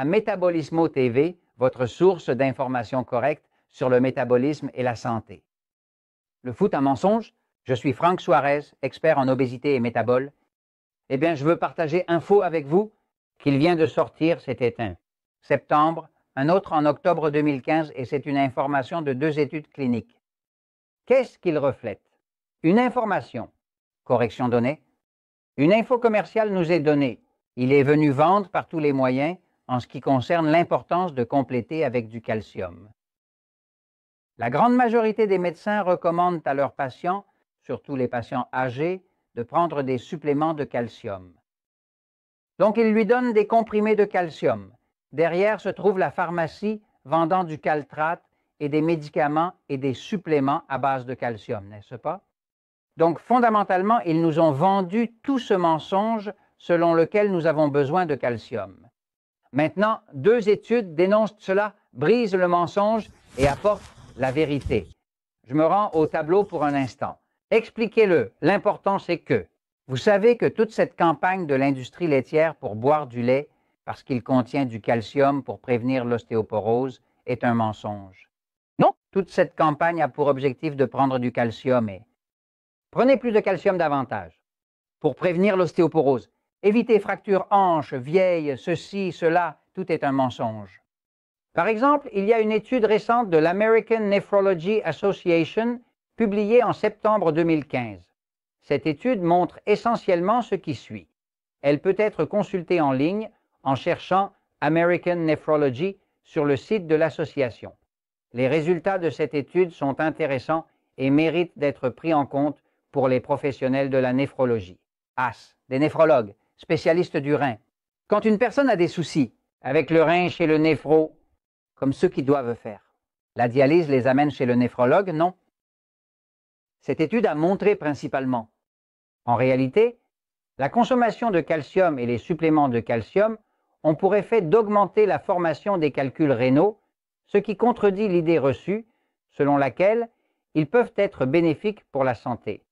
à Métabolismo TV, votre source d'informations correctes sur le métabolisme et la santé. Le foot un mensonge? Je suis Franck Suarez, expert en obésité et métabole. Eh bien, je veux partager info avec vous qu'il vient de sortir, c'était un septembre, un autre en octobre 2015 et c'est une information de 2 études cliniques. Qu'est-ce qu'il reflète? Une information. Correction donnée. Une info commerciale nous est donnée. Il est venu vendre par tous les moyens en ce qui concerne l'importance de compléter avec du calcium. La grande majorité des médecins recommandent à leurs patients, surtout les patients âgés, de prendre des suppléments de calcium. Donc, ils lui donnent des comprimés de calcium. Derrière se trouve la pharmacie vendant du caltrate et des médicaments et des suppléments à base de calcium, n'est-ce pas? Donc, fondamentalement, ils nous ont vendu tout ce mensonge selon lequel nous avons besoin de calcium. Maintenant, 2 études dénoncent cela, brisent le mensonge et apportent la vérité. Je me rends au tableau pour un instant. Expliquez-le. L'important, c'est que vous savez que toute cette campagne de l'industrie laitière pour boire du lait parce qu'il contient du calcium pour prévenir l'ostéoporose est un mensonge. Non, toute cette campagne a pour objectif de prendre du calcium et prenez plus de calcium davantage pour prévenir l'ostéoporose. Évitez fractures hanches, vieilles, ceci, cela, tout est un mensonge. Par exemple, il y a une étude récente de l'American Nephrology Association publiée en septembre 2015. Cette étude montre essentiellement ce qui suit. Elle peut être consultée en ligne en cherchant American Nephrology sur le site de l'association. Les résultats de cette étude sont intéressants et méritent d'être pris en compte pour les professionnels de la néphrologie. AS, des néphrologues, spécialistes du rein. Quand une personne a des soucis avec le rein chez le néphro, comme ceux qui doivent faire, la dialyse les amène chez le néphrologue? Non. Cette étude a montré principalement, en réalité, la consommation de calcium et les suppléments de calcium ont pour effet d'augmenter la formation des calculs rénaux, ce qui contredit l'idée reçue selon laquelle ils peuvent être bénéfiques pour la santé.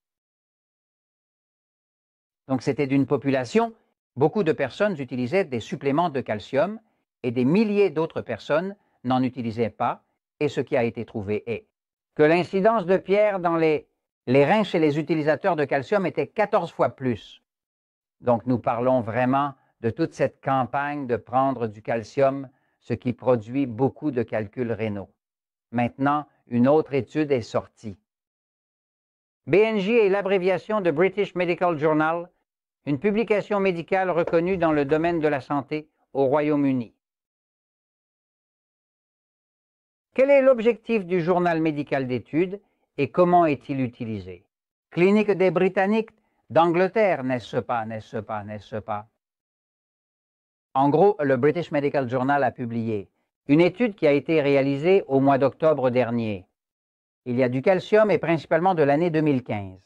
Donc c'était d'une population, beaucoup de personnes utilisaient des suppléments de calcium et des milliers d'autres personnes n'en utilisaient pas, et ce qui a été trouvé est que l'incidence de pierre dans les reins chez les utilisateurs de calcium était 14 fois plus. Donc nous parlons vraiment de toute cette campagne de prendre du calcium, ce qui produit beaucoup de calculs rénaux. Maintenant, une autre étude est sortie. BMJ est l'abréviation de British Medical Journal, une publication médicale reconnue dans le domaine de la santé au Royaume-Uni. Quel est l'objectif du journal médical d'études et comment est-il utilisé? Clinique des Britanniques d'Angleterre, n'est-ce pas, n'est-ce pas, n'est-ce pas? En gros, le British Medical Journal a publié une étude qui a été réalisée au mois d'octobre dernier. Il y a du calcium et principalement de l'année 2015.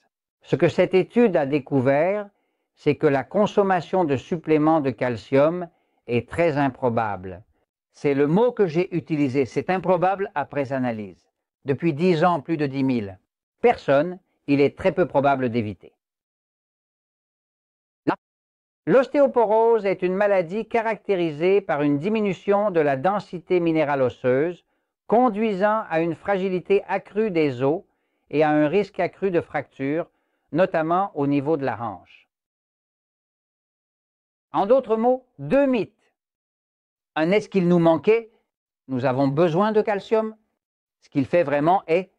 Ce que cette étude a découvert, c'est que la consommation de suppléments de calcium est très improbable. C'est le mot que j'ai utilisé, c'est improbable après analyse. Depuis 10 ans, plus de 10 000 personnes, il est très peu probable d'éviter. L'ostéoporose est une maladie caractérisée par une diminution de la densité minérale osseuse, conduisant à une fragilité accrue des os et à un risque accru de fracture, notamment au niveau de la hanche. En d'autres mots, 2 mythes. Un, est-ce qu'il nous manquait? Nous avons besoin de calcium. Ce qu'il fait vraiment est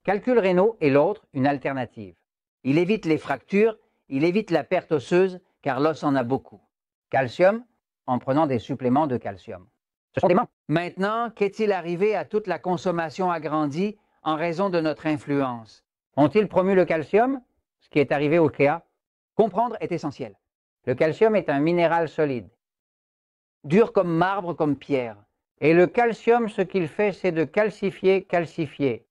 calculs rénaux et l'autre, une alternative. Il évite les fractures, il évite la perte osseuse, car l'os en a beaucoup. Calcium, en prenant des suppléments de calcium. Ce sont des manques. Maintenant, qu'est-il arrivé à toute la consommation agrandie en raison de notre influence? Ont-ils promu le calcium? Ce qui est arrivé au CLEA? Comprendre est essentiel. Le calcium est un minéral solide, dur comme marbre, comme pierre. Et le calcium, ce qu'il fait, c'est de calcifier.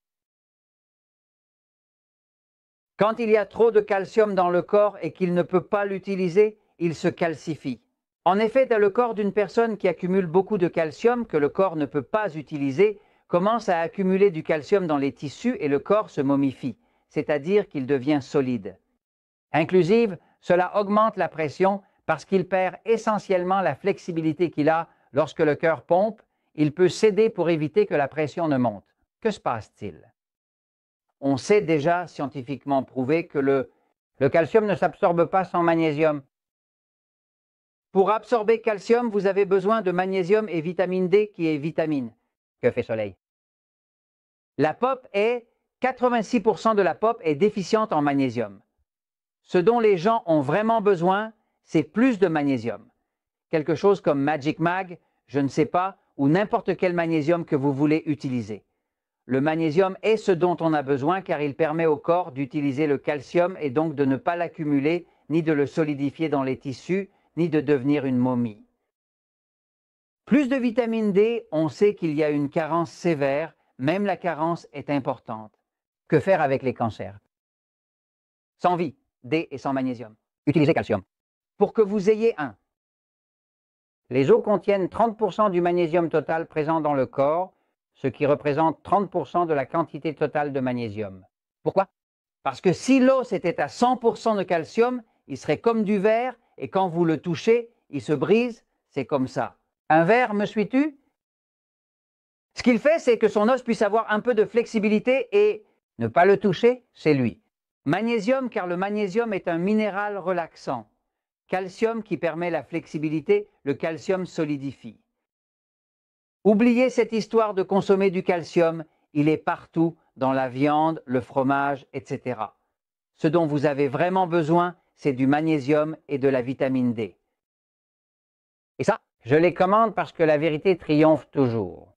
Quand il y a trop de calcium dans le corps et qu'il ne peut pas l'utiliser, il se calcifie. En effet, dans le corps d'une personne qui accumule beaucoup de calcium que le corps ne peut pas utiliser, commence à accumuler du calcium dans les tissus et le corps se momifie, c'est-à-dire qu'il devient solide. Inclusive, cela augmente la pression parce qu'il perd essentiellement la flexibilité qu'il a lorsque le cœur pompe, il peut céder pour éviter que la pression ne monte. Que se passe-t-il? On sait déjà scientifiquement prouvé que le calcium ne s'absorbe pas sans magnésium. Pour absorber calcium, vous avez besoin de magnésium et vitamine D qui est vitamine. Que fait Soleil? La POP 86% de la POP est déficiente en magnésium. Ce dont les gens ont vraiment besoin, c'est plus de magnésium. Quelque chose comme Magic Mag, je ne sais pas, ou n'importe quel magnésium que vous voulez utiliser. Le magnésium est ce dont on a besoin car il permet au corps d'utiliser le calcium et donc de ne pas l'accumuler, ni de le solidifier dans les tissus, ni de devenir une momie. Plus de vitamine D, on sait qu'il y a une carence sévère, même la carence est importante. Que faire avec les cancers? Sans vie, D et sans magnésium. Utilisez calcium. Pour que vous ayez un. Les os contiennent 30% du magnésium total présent dans le corps, ce qui représente 30% de la quantité totale de magnésium. Pourquoi? Parce que si l'os était à 100% de calcium, il serait comme du verre et quand vous le touchez, il se brise, c'est comme ça. Un verre, me suis-tu? Ce qu'il fait, c'est que son os puisse avoir un peu de flexibilité et ne pas le toucher, c'est lui. Magnésium, car le magnésium est un minéral relaxant. Calcium qui permet la flexibilité, le calcium solidifie. Oubliez cette histoire de consommer du calcium, il est partout, dans la viande, le fromage, etc. Ce dont vous avez vraiment besoin, c'est du magnésium et de la vitamine D. Et ça, je les commande parce que la vérité triomphe toujours.